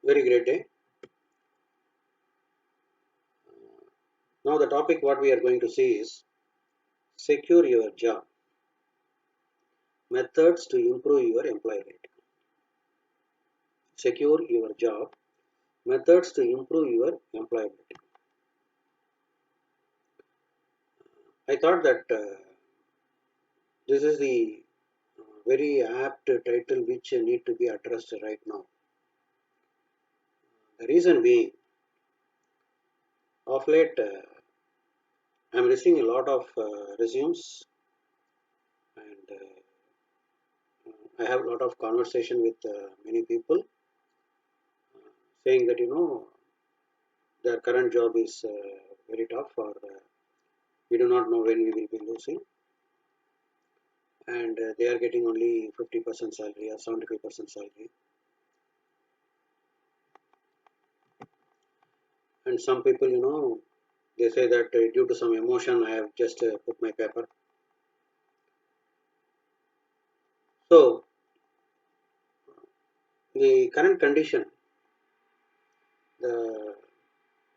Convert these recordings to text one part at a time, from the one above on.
Very great day. Now the topic what we are going to see is secure your job, methods to improve your employability. Secure your job, methods to improve your employability. I thought that this is the very apt title which need to be addressed right now. The reason being, of late, I am receiving a lot of resumes, and I have a lot of conversation with many people saying that their current job is very tough, or we do not know when we will be losing, and they are getting only 50% salary or 75% salary. And some people, they say that due to some emotion I have just put my paper. So the current condition, the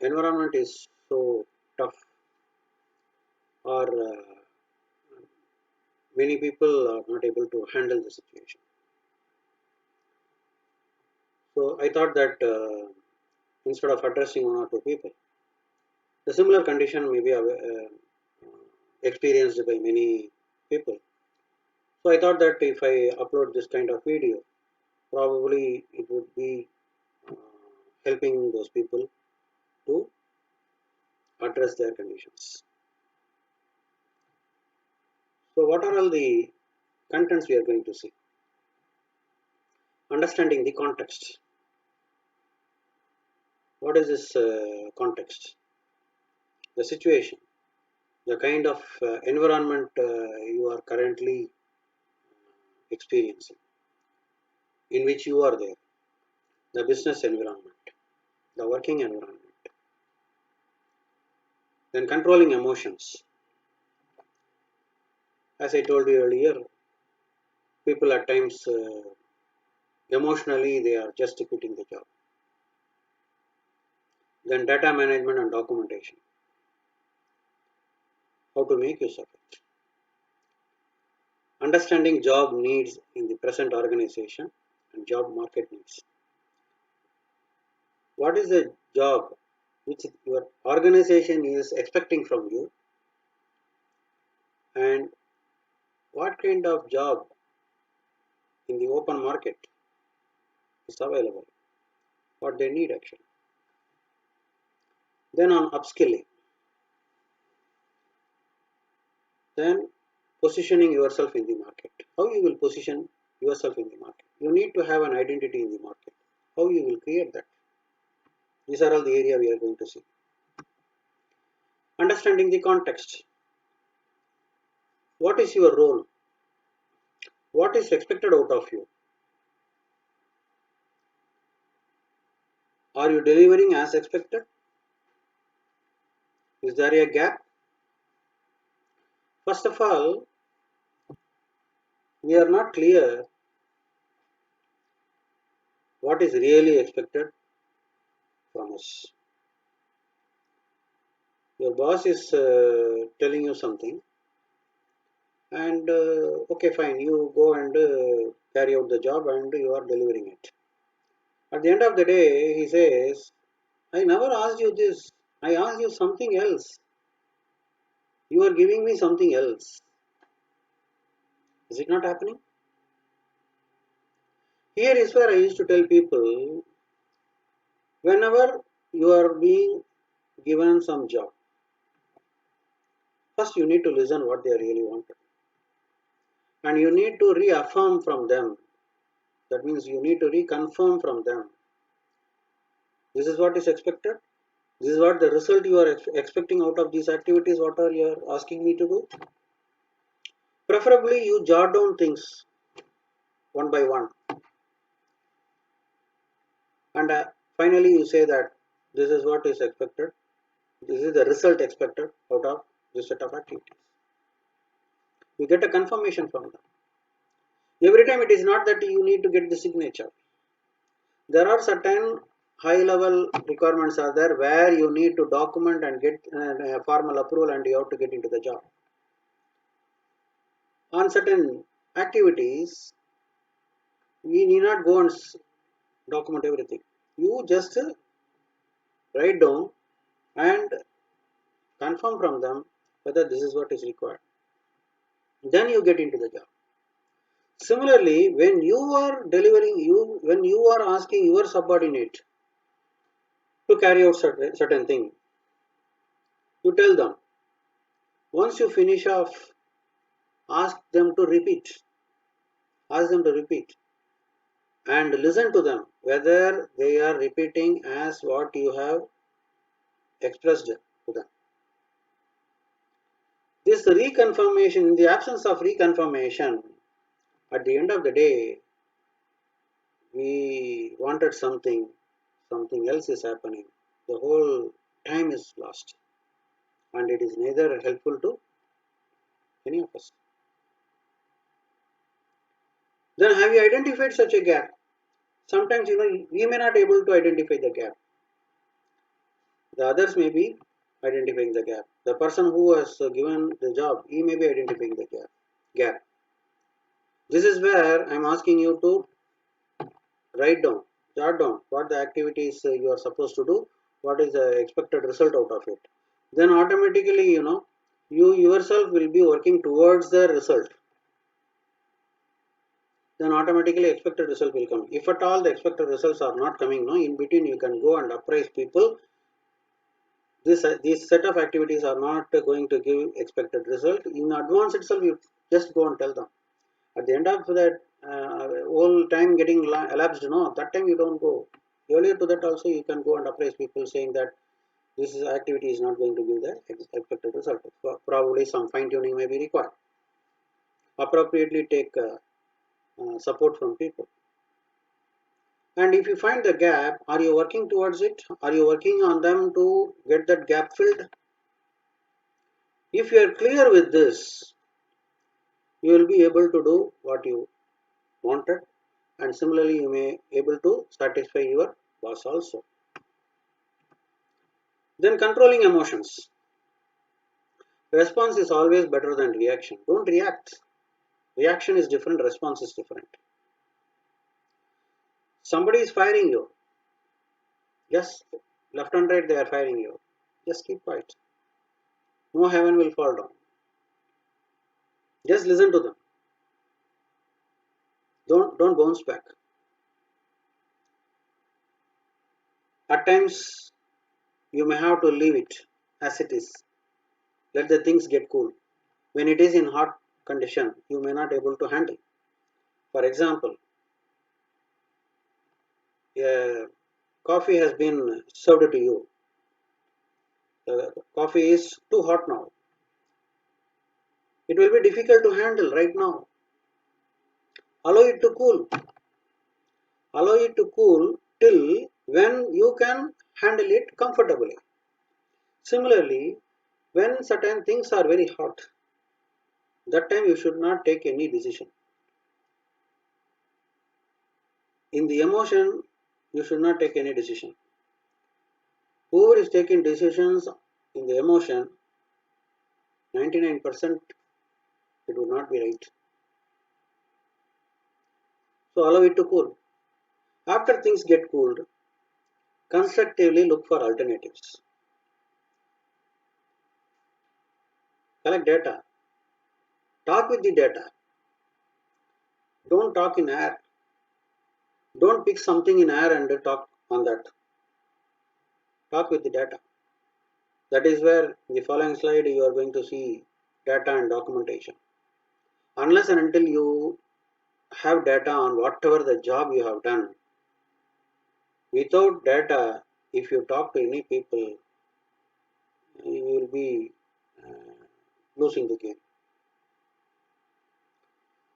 environment is so tough, or many people are not able to handle the situation. So I thought that instead of addressing one or two people, the similar condition may be experienced by many people. So I thought that if I upload this kind of video, probably it would be uh, helping those people to address their conditions. So what are all the contents we are going to see? Understanding the context. What is this context? The situation, the kind of environment you are currently experiencing, in which you are there, the business environment, the working environment. Then controlling emotions. As I told you earlier, people at times emotionally they are just quitting the job. Then data management and documentation. How to make use of it. Understanding job needs in the present organization and job market needs. What is the job which your organization is expecting from you, and what kind of job in the open market is available, what they need actually. Then on upskilling, then positioning yourself in the market. How you will position yourself in the market? You need to have an identity in the market. How you will create that? These are all the area we are going to see. Understanding the context. What is your role? What is expected out of you? Are you delivering as expected? Is there a gap? First of all, we are not clear what is really expected from us. Your boss is telling you something, and okay, fine, you go and carry out the job and you are delivering it. At the end of the day, he says, I never asked you this, I asked you something else. You are giving me something else. Is it not happening? Here is where I used to tell people, whenever you are being given some job, first you need to listen what they really want, and you need to reaffirm from them. That means you need to reconfirm from them. This is what is expected. This is what the result you are expecting out of these activities. What are you asking me to do? Preferably, you jot down things one by one, and finally you say that this is what is expected. This is the result expected out of this set of activities. You get a confirmation from them. Every time it is not that you need to get the signature. There are certain high level requirements are there where you need to document and get formal approval and you have to get into the job. On certain activities, we need not go and document everything. You just write down and confirm from them whether this is what is required. Then you get into the job. Similarly, when you are when you are asking your subordinate to carry out certain thing, you tell them. Once you finish off, ask them to repeat. Ask them to repeat and listen to them whether they are repeating as what you have expressed to them. This reconfirmation, in the absence of reconfirmation, at the end of the day, we wanted something, something else is happening. The whole time is lost, and it is neither helpful to any of us. Then, have you identified such a gap? Sometimes, we may not able to identify the gap. The others may be identifying the gap. The person who has given the job, he may be identifying the gap. This is where I am asking you to write down, jot down what the activities you are supposed to do, what is the expected result out of it. Then automatically, you yourself will be working towards the result. Then automatically expected result will come. If at all the expected results are not coming, no, in between you can go and appraise people. These set of activities are not going to give expected result. In advance itself, you just go and tell them. At the end of that whole time getting elapsed, that time you don't go. Earlier to that also you can go and appraise people saying that this activity is not going to give the expected result. Probably some fine tuning may be required. Appropriately take support from people. And if you find the gap, are you working towards it? Are you working on them to get that gap filled? If you are clear with this, you will be able to do what you wanted, and similarly you may able to satisfy your boss also. Then controlling emotions. Response is always better than reaction. Don't react. Reaction is different, response is different. Somebody is firing you. Just left and right they are firing you. Just keep quiet. No heaven will fall down. Just listen to them. Don't bounce back. At times you may have to leave it as it is. Let the things get cool. When it is in hot condition, you may not able to handle. For example, coffee has been served to you. The coffee is too hot now. It will be difficult to handle right now. Allow it to cool. Allow it to cool till when you can handle it comfortably. Similarly, when certain things are very hot, that time you should not take any decision. In the emotion, you should not take any decision. Whoever is taking decisions in the emotion, 99% it would not be right. So allow it to cool. After things get cooled, constructively look for alternatives. Collect data. Talk with the data. Don't talk in air. Don't pick something in air and talk on that. Talk with the data. That is where in the following slide you are going to see data and documentation. Unless and until you have data on whatever the job you have done, without data, if you talk to any people, you will be losing the game.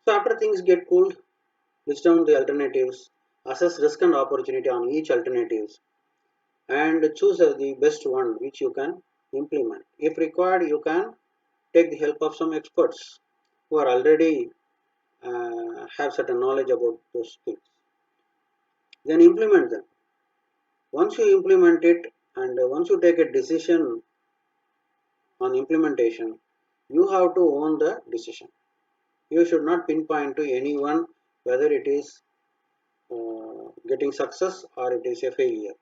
So after things get cooled, list down the alternatives, assess risk and opportunity on each alternatives, and choose the best one which you can implement. If required, you can take the help of some experts who are already have certain knowledge about those things. Then implement them. Once you implement it and once you take a decision on implementation, you have to own the decision. You should not pinpoint to anyone whether it is getting success or it is a failure.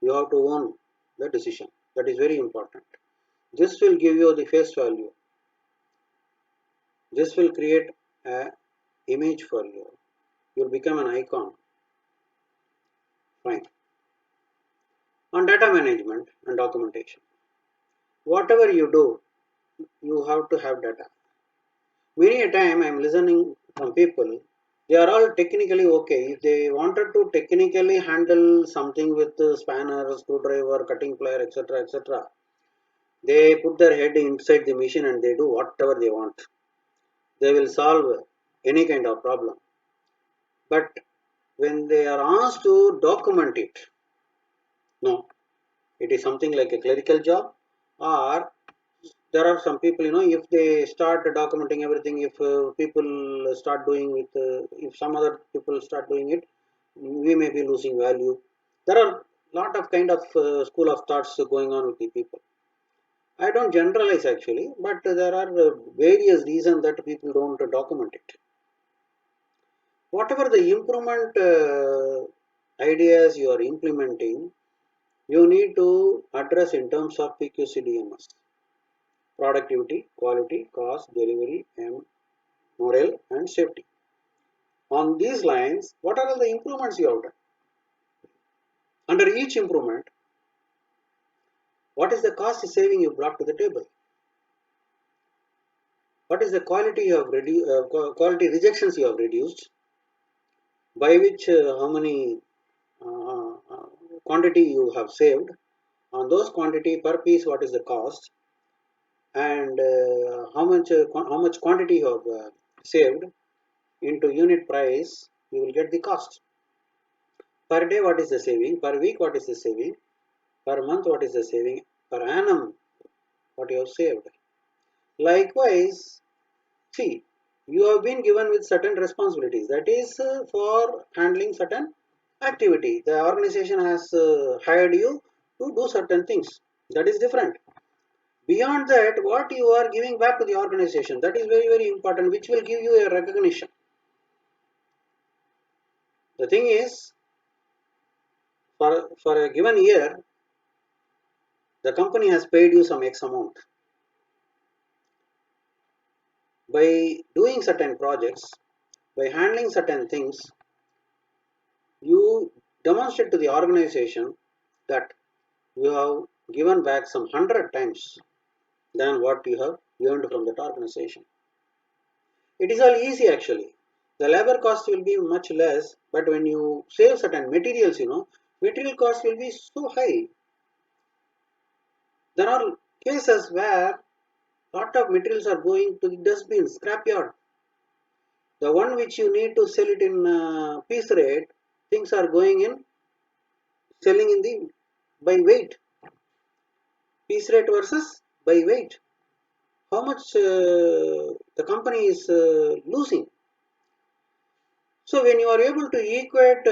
You have to own the decision. That is very important. This will give you the face value. This will create a image for you. You'll become an icon. Fine. On data management and documentation. Whatever you do, you have to have data. Many a time I am listening from people, they are all technically okay. If they wanted to technically handle something with spanner, screwdriver, cutting plier, etc., etc., they put their head inside the machine and they do whatever they want. They will solve any kind of problem. But when they are asked to document it, no, it is something like a clerical job, or there are some people, if they start documenting everything, if people start doing with, if some other people start doing it, we may be losing value. There are lot of kind of school of thoughts going on with the people. I don't generalize actually, but there are various reasons that people don't document it. Whatever the improvement ideas you are implementing, you need to address in terms of PQCDMS: productivity, quality, cost, delivery, and morale and safety. On these lines, what are all the improvements you have done? Under each improvement, what is the cost saving you brought to the table? What is the quality you have quality rejections you have reduced? By which how many quantity you have saved? On those quantity per piece, what is the cost? And how much quantity you have saved into unit price? You will get the cost. Per day, what is the saving? Per week, what is the saving? Per month, what is the saving? Per annum, what you have saved. Likewise, see, you have been given with certain responsibilities. That is for handling certain activity. The organization has hired you to do certain things. That is different. Beyond that, what you are giving back to the organization, that is very, very important, which will give you a recognition. The thing is, for a given year, the company has paid you some X amount. By doing certain projects, by handling certain things, you demonstrate to the organization that you have given back some 100 times than what you have earned from that organization. It is all easy actually. The labor cost will be much less, but when you save certain materials, material cost will be so high. There are cases where lot of materials are going to the dustbin, scrapyard. The one which you need to sell it in piece rate, things are going in selling in the by weight, piece rate versus by weight. How much the company is losing? So when you are able to equate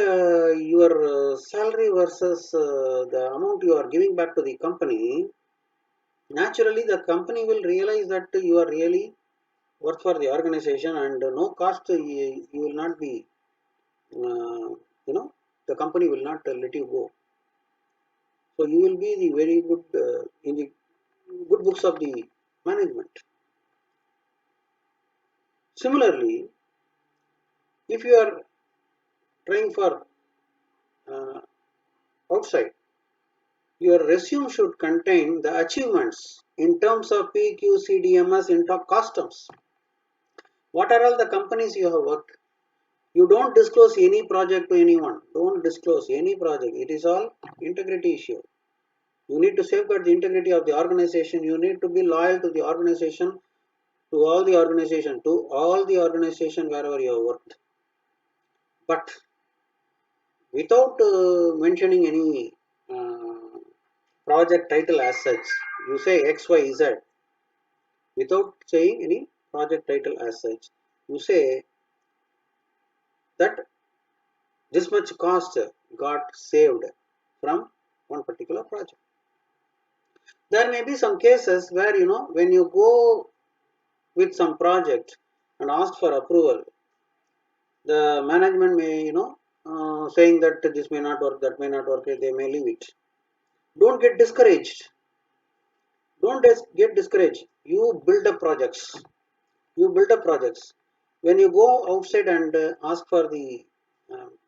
your salary versus the amount you are giving back to the company, naturally the company will realize that you are really worth for the organization, and no cost you will not be, the company will not let you go. So you will be the very good in the good books of the management. Similarly, if you are trying for uh, outside, your resume should contain the achievements in terms of PQ, CDMS, in top customs. What are all the companies you have worked? You don't disclose any project to anyone. Don't disclose any project. It is all integrity issue. You need to safeguard the integrity of the organization. You need to be loyal to the organization, to all the organization wherever you have worked. But without mentioning any uh, project title as such, you say XYZ without saying any project title as such. You say that this much cost got saved from one particular project. There may be some cases where, when you go with some project and ask for approval, the management may, saying that this may not work, that may not work, they may leave it. Don't get discouraged. Don't get discouraged. You build up projects. You build up projects. When you go outside and ask for the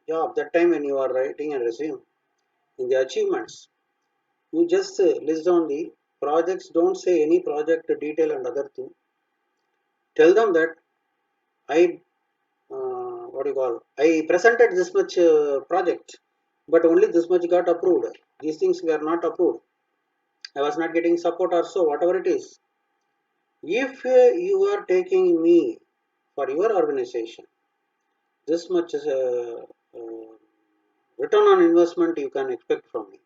job, that time when you are writing a resume, in the achievements, you just list down the projects. Don't say any project detail and other thing. Tell them that I what do you call? I presented this much project, but only this much got approved. These things were not approved. I was not getting support or so, whatever it is. If you are taking me for your organization, this much is return on investment you can expect from me.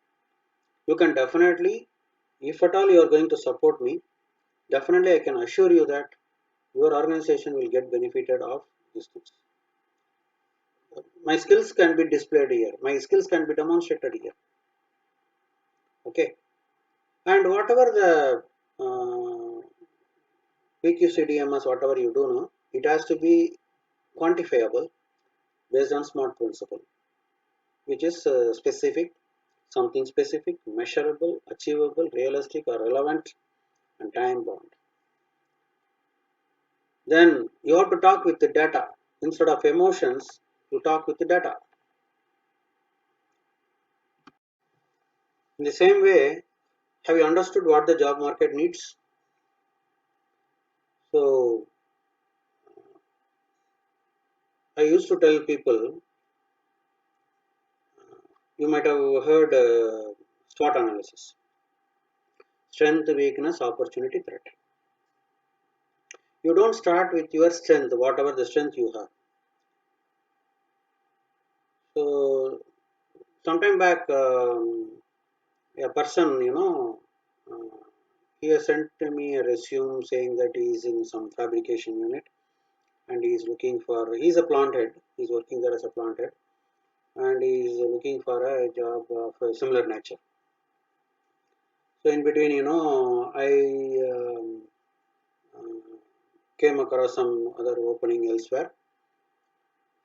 You can definitely, if at all you are going to support me, definitely I can assure you that your organization will get benefited of these things. My skills can be displayed here. My skills can be demonstrated here. Okay. And whatever the PQCDMS, whatever you do now, it has to be quantifiable based on SMART principle, which is specific, measurable, achievable, realistic or relevant, and time bound. Then you have to talk with the data. Instead of emotions, you talk with the data. In the same way, have you understood what the job market needs? So I used to tell people, you might have heard SWOT analysis: strength, weakness, opportunity, threat. You don't start with your strength, whatever the strength you have. So, sometime back, a person, uh, he has sent me a resume saying that he is in some fabrication unit and he is looking for, he's a plant head, he's working there as a plant head, and he is looking for a job of a similar nature. So, in between, I uh, came across some other opening elsewhere,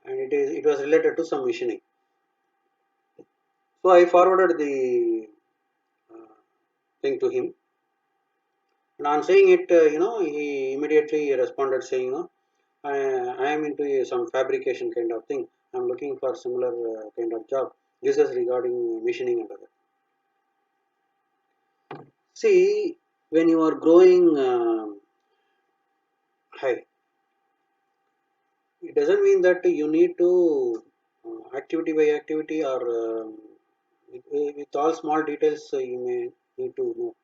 and it was related to some machining. So I forwarded the uh, thing to him, and on saying it, he immediately responded saying, I am into some fabrication kind of thing. I'm looking for similar kind of job. This is regarding machining and other. See, when you are growing high, it doesn't mean that you need to activity by activity or with all small details you may need to know.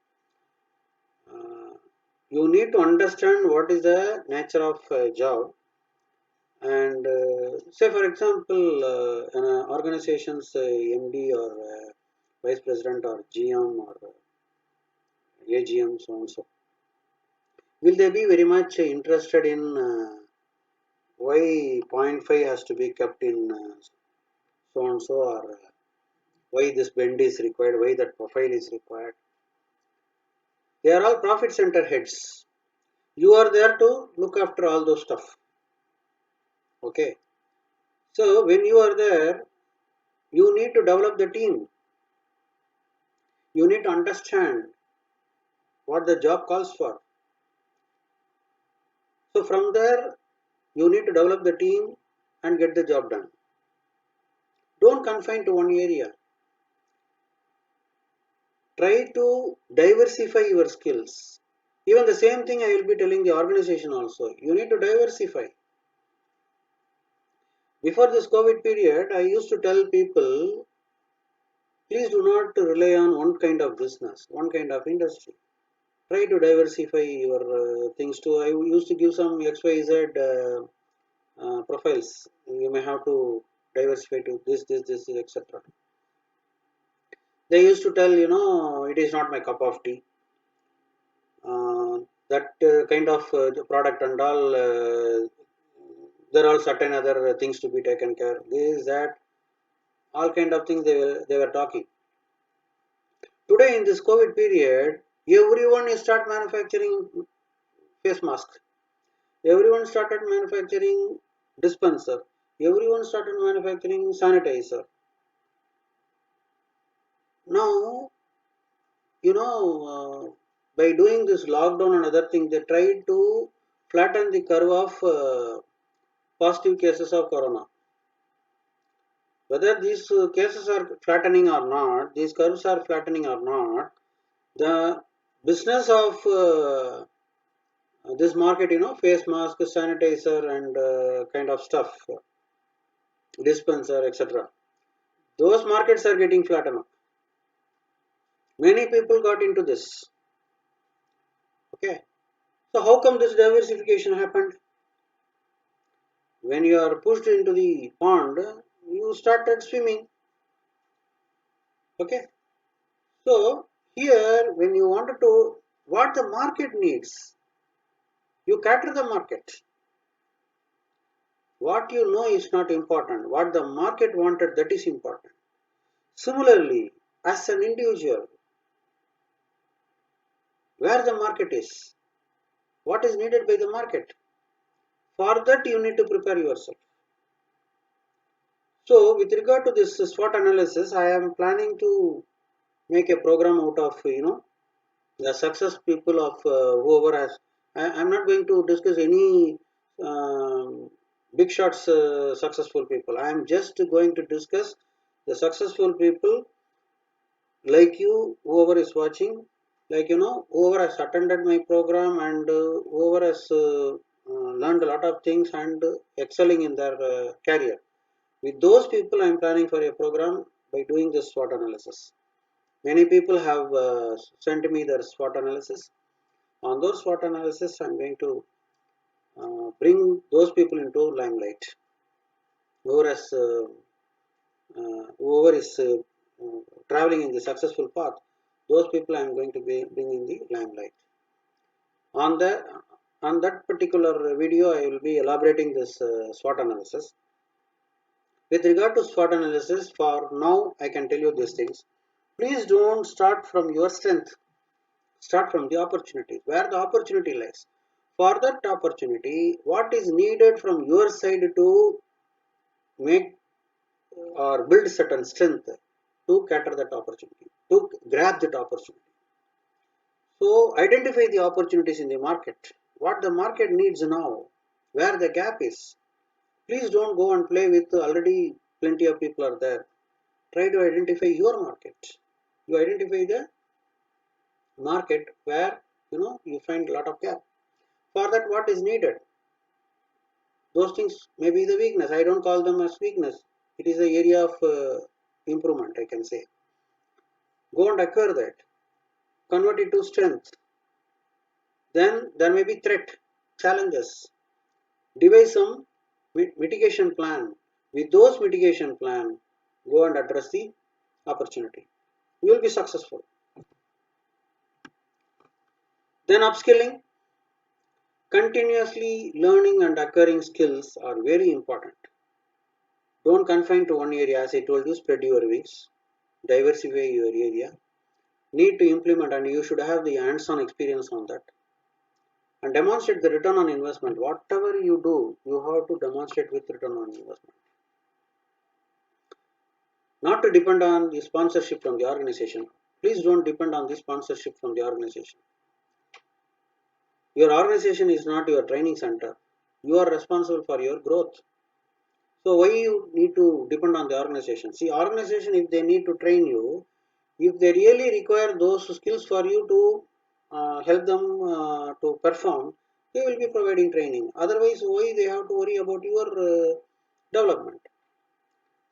You need to understand what is the nature of job, and say for example an organization's MD or vice president or GM or AGM, so and so, will they be very much interested in why point 0.5 has to be kept in so and so, or why this bend is required, why that profile is required? They are all profit center heads. You are there to look after all those stuff. Okay. So when you are there, you need to develop the team. You need to understand what the job calls for. So from there, you need to develop the team and get the job done. Don't confine to one area. Try to diversify your skills. Even the same thing I will be telling the organization also. You need to diversify. Before this COVID period, I used to tell people, please do not rely on one kind of business, one kind of industry. Try to diversify your things too. I used to give some XYZ profiles. You may have to diversify to this, etc. They used to tell, it is not my cup of tea. That kind of product and all, there are certain other things to be taken care. This, that, all kind of things they were talking. Today in this COVID period, everyone is start manufacturing face mask. Everyone started manufacturing dispenser. Everyone started manufacturing sanitizer. Now, by doing this lockdown and other things, they tried to flatten the curve of positive cases of corona. Whether these cases are flattening or not, these curves are flattening or not, the business of this market, face mask, sanitizer, and kind of stuff, dispenser, etc. Those markets are getting flattened up. Many people got into this. Okay. So how come this diversification happened? When you are pushed into the pond, you started swimming. Okay. So here, when you wanted to, what the market needs, you cater the market. What you know is not important. What the market wanted, that is important. Similarly, as an individual, where the market is, what is needed by the market, for that you need to prepare yourself. So with regard to this SWOT analysis, I am planning to make a program out of the success people of whoever has. I'm not going to discuss any um, big shots successful people. I am just going to discuss the successful people like you, whoever is watching, like whoever has attended my program and whoever has learned a lot of things and excelling in their career. With those people, I am planning for a program by doing this SWOT analysis. Many people have sent me their SWOT analysis. On those SWOT analysis, I am going to bring those people into limelight. Whoever has, whoever is traveling in the successful path, those people I am going to bring in the limelight. On the on that particular video, I will be elaborating this SWOT analysis. With regard to SWOT analysis, for now I can tell you these things. Please don't start from your strength. Start from the opportunity, where the opportunity lies. For that opportunity, what is needed from your side to make or build certain strength to cater that opportunity, to grab that opportunity. So identify the opportunities in the market, what the market needs now, where the gap is. Please don't go and play with already plenty of people are there. Try to identify your market. You identify the market where you find a lot of gap. For that, what is needed? Those things may be the weakness. I don't call them as weakness. It is the area of improvement, I can say. Go and acquire that. Convert it to strength. Then there may be threat, challenges. Devise some mitigation plan. With those mitigation plan, go and address the opportunity. You will be successful. Then upskilling. Continuously learning and acquiring skills are very important. Don't confine to one area. As I told you, spread your wings, diversify your area. Need to implement, and you should have the hands-on experience on that. And demonstrate the return on investment. Whatever you do, you have to demonstrate with return on investment. Not to depend on the sponsorship from the organization. Please don't depend on the sponsorship from the organization. Your organization is not your training center. You are responsible for your growth. So why you need to depend on the organization? See, organization, if they need to train you, if they really require those skills for you to help them to perform, they will be providing training. Otherwise, why they have to worry about your development?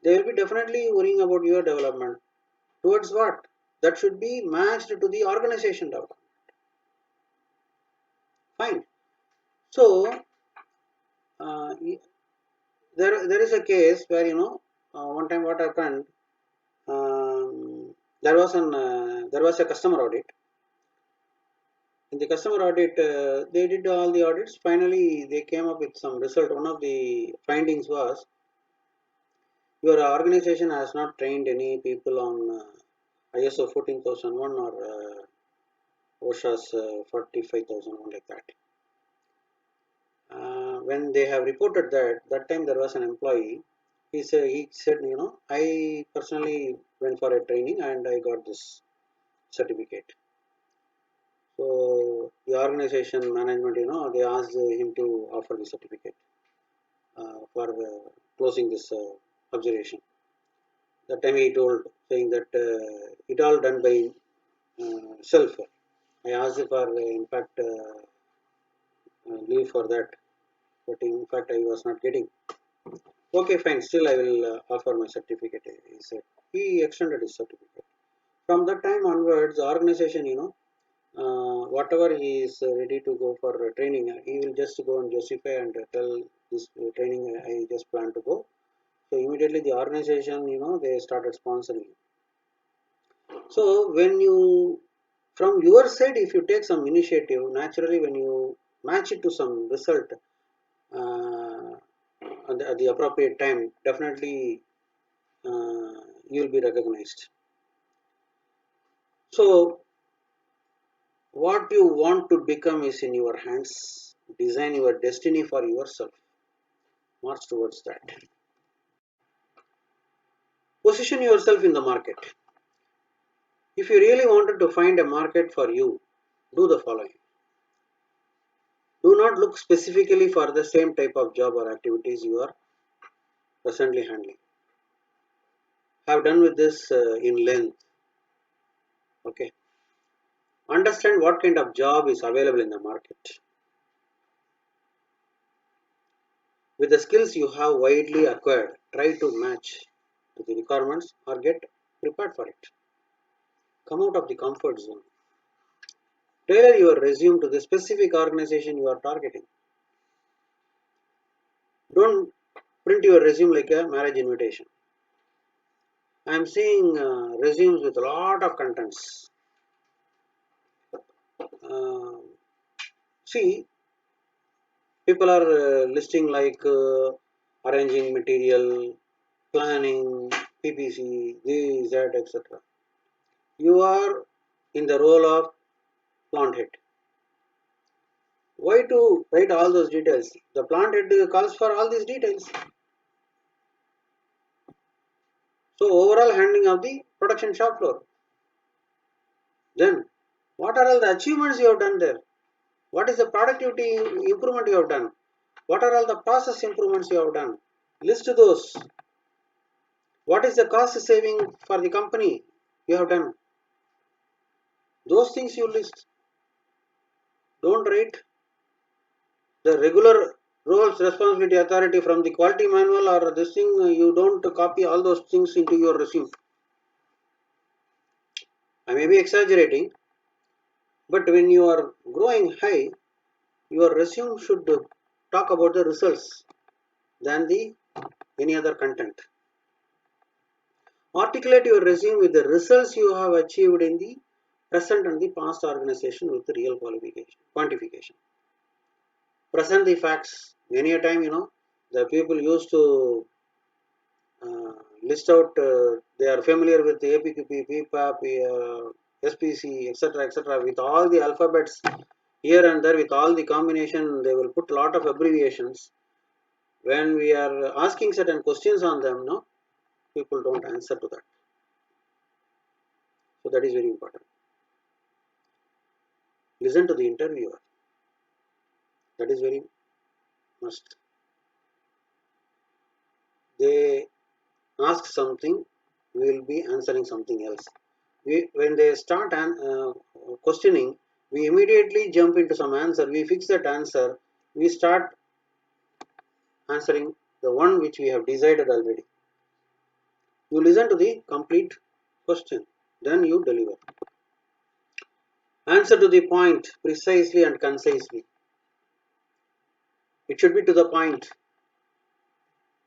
They will be definitely worrying about your development. Towards what? That should be matched to the organization development. Fine. So uh, there is a case where one time what happened. There was a customer audit. In the customer audit, they did all the audits. Finally, they came up with some result. One of the findings was your organization has not trained any people on ISO 14001 or OSHA's 45001, like that. When they have reported that time there was an employee. He said, I personally went for a training and I got this certificate. So the organization management, they asked him to offer the certificate for closing this observation. That time he told, saying that it all done by self. I asked for, in fact, leave for that, but in fact I was not getting. Okay, fine. Still, I will offer my certificate. He said he extended his certificate. From that time onwards, the organization, whatever he is ready to go for training, he will just go and justify and tell this training I just plan to go. So immediately the organization, they started sponsoring. So when you, from your side, if you take some initiative, naturally when you match it to some result at the appropriate time, definitely you will be recognized. So what you want to become is in your hands. Design your destiny for yourself. March towards that. Position yourself in the market. If you really wanted to find a market for you, do the following. Do not look specifically for the same type of job or activities you are presently handling. Have done with this in length. Okay. Understand what kind of job is available in the market. With the skills you have widely acquired, try to match to the requirements or get prepared for it. Come out of the comfort zone. Tailor your resume to the specific organization you are targeting. Don't print your resume like a marriage invitation. I am seeing resumes with a lot of contents. Uh, See, people are listing like arranging material, planning, PPC, this, that, etc. You are in the role of plant head. Why to write all those details? The plant head calls for all these details. So overall handling of the production shop floor. Then what are all the achievements you have done there? What is the productivity improvement you have done? What are all the process improvements you have done? List those. What is the cost saving for the company you have done? Those things you list. Don't write the regular roles, responsibility, authority from the quality manual or this thing. You don't copy all those things into your resume. I may be exaggerating, but when you are growing high, your resume should talk about the results than the any other content. Articulate your resume with the results you have achieved in the present and the past organization with the real quantification. Present the facts. Many a time, the people used to list out, they are familiar with the APQP, PPAP, SPC, etc., etc., with all the alphabets here and there, with all the combination, they will put a lot of abbreviations. When we are asking certain questions on them, no, people don't answer to that. So that is very important. Listen to the interviewer. That is very must. They ask something, we will be answering something else. When they start questioning, we immediately jump into some answer. We fix that answer. We start answering the one which we have decided already. You listen to the complete question, then you deliver. Answer to the point precisely and concisely. It should be to the point.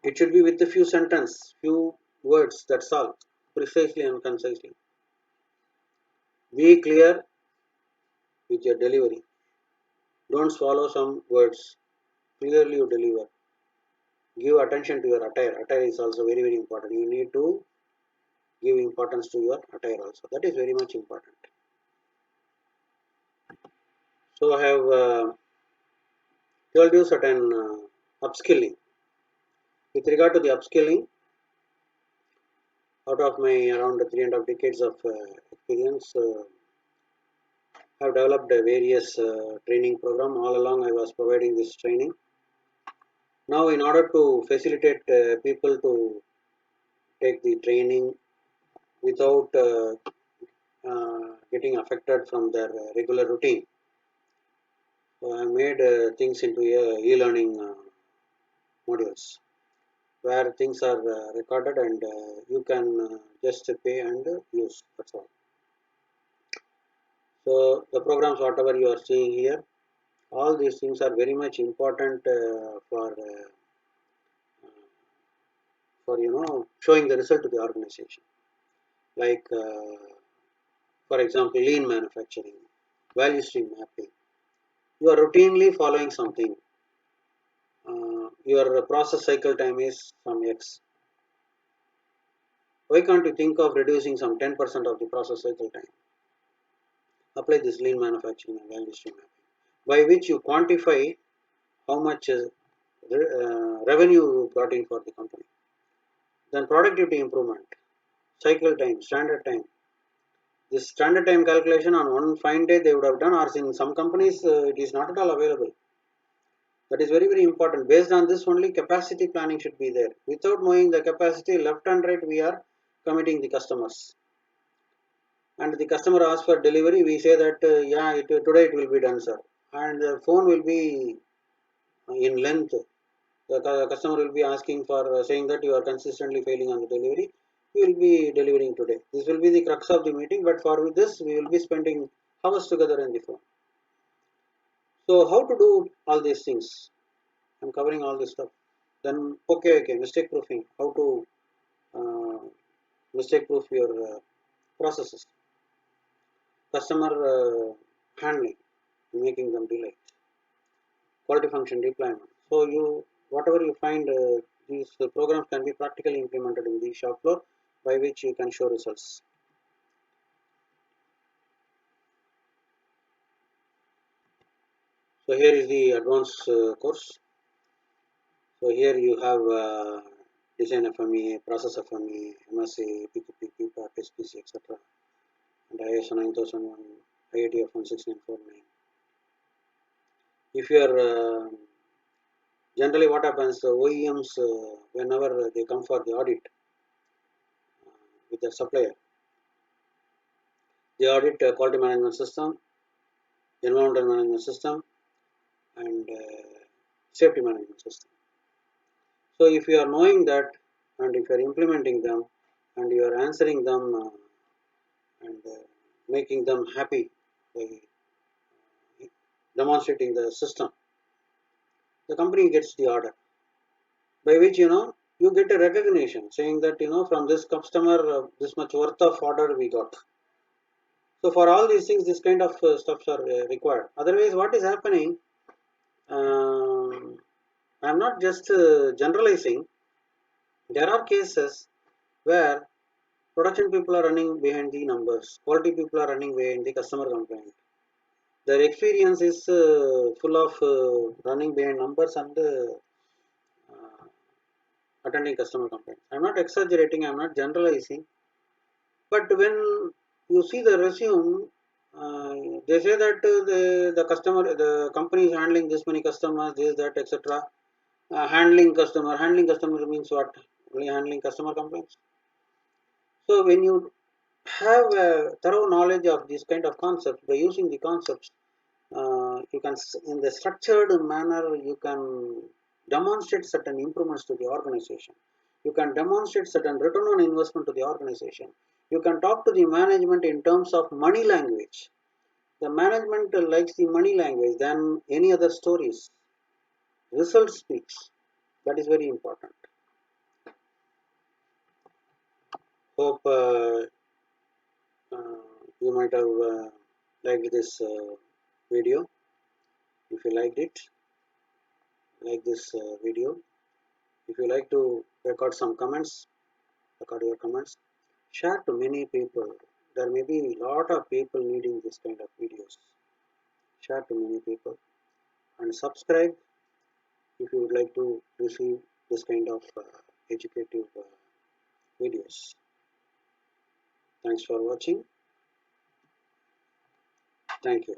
It should be with a few sentences, few words. That's all. Precisely and concisely. Be clear with your delivery. Don't swallow some words. Clearly you deliver. Give attention to your attire. Attire is also very, very important. You need to give importance to your attire also. That is very much important. So I have told you certain upskilling. With regard to the upskilling, out of my around 3.5 decades of experience, I have developed a various training program. All along I was providing this training. Now in order to facilitate people to take the training without getting affected from their regular routine, so I made things into e-learning modules where things are recorded and you can just pay and use. That's all. So the programs, whatever you are seeing here, all these things are very much important for showing the result to the organization. Like for example, lean manufacturing, value stream mapping. You are routinely following something. Your process cycle time is some X. Why can't you think of reducing some 10% of the process cycle time? Apply this lean manufacturing and value stream mapping, by which you quantify how much revenue you brought in for the company. Then productivity improvement, cycle time, standard time. This standard time calculation on one fine day they would have done, or in some companies it is not at all available. That is very important. Based on this only capacity planning should be there. Without knowing the capacity, left and right we are committing the customers. And the customer asks for delivery, we say that yeah, today it will be done, sir. And the phone will be in length. The customer will be asking for saying that you are consistently failing on the delivery. We will be delivering today. This will be the crux of the meeting, but for this we will be spending hours together in the phone. So how to do all these things? I'm covering all this stuff. Then okay, mistake proofing. How to uh, mistake proof your processes. Customer handling, making them delay. Quality function deployment. So you whatever you find these programs can be practically implemented in the shop floor, by which you can show results. So here is the advanced course. So here you have design FMEA, process FMEA, MSA, PQP, PPAP, SPC, etc. And ISO 9001, IATF 16949. If you are generally what happens, the OEMs whenever they come for the audit with the supplier, they audit quality management system, environmental management system, and safety management system. So if you are knowing that and if you are implementing them and you are answering them and making them happy by demonstrating the system, the company gets the order, by which you get a recognition saying that from this customer this much worth of order we got. So for all these things, this kind of stuffs are required. Otherwise, what is happening? I'm not just generalizing. There are cases where production people are running behind the numbers, quality people are running behind the customer complaint. Their experience is full of running behind numbers and attending customer complaints. I'm not exaggerating, I'm not generalizing. But when you see the resume, they say that the company is handling this many customers, this, that, etc. Handling customer means what? Only handling customer complaints. So when you have a thorough knowledge of this kind of concepts, by using the concepts, you can in the structured manner you can demonstrate certain improvements to the organization. You can demonstrate certain return on investment to the organization. You can talk to the management in terms of money language. The management likes the money language than any other stories. Result speaks. That is very important. Hope you might have liked this video. If you liked it, like this video. If you like to record some comments, record your comments. Share to many people. There may be a lot of people needing this kind of videos. Share to many people and subscribe if you would like to receive this kind of educative videos. Thanks for watching. Thank you.